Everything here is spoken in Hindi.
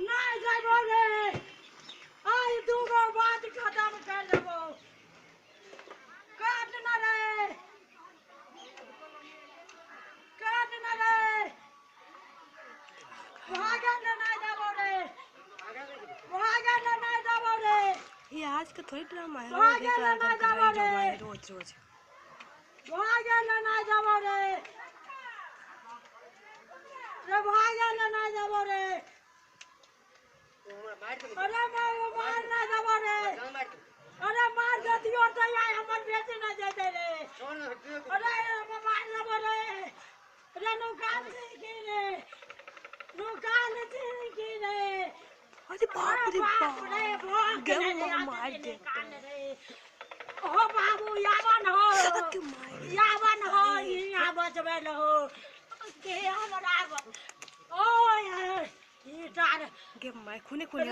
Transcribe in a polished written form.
नहीं जाबो रे आई दूगो बात खत्म कर देबो काट ना रे भागे ना नहीं जाबो रे ये आज का थोड़ी ड्रामा है भागे ना नहीं जाबो रे रोज रोज भागे ना नहीं जाबो रे भागे ना नहीं जाबो रे अरे मार ना जाबो रे अरे मार दियो तो यार हमर बेटी ना जेते रे अरे मार जाबो रे अरे नुकान की रे अरे बाप रे बाप गेम मार दे ओ बाबू यावन हो यहाँ बचबे हो के हमरा ओ यार ये तार गेम मार खूने खूने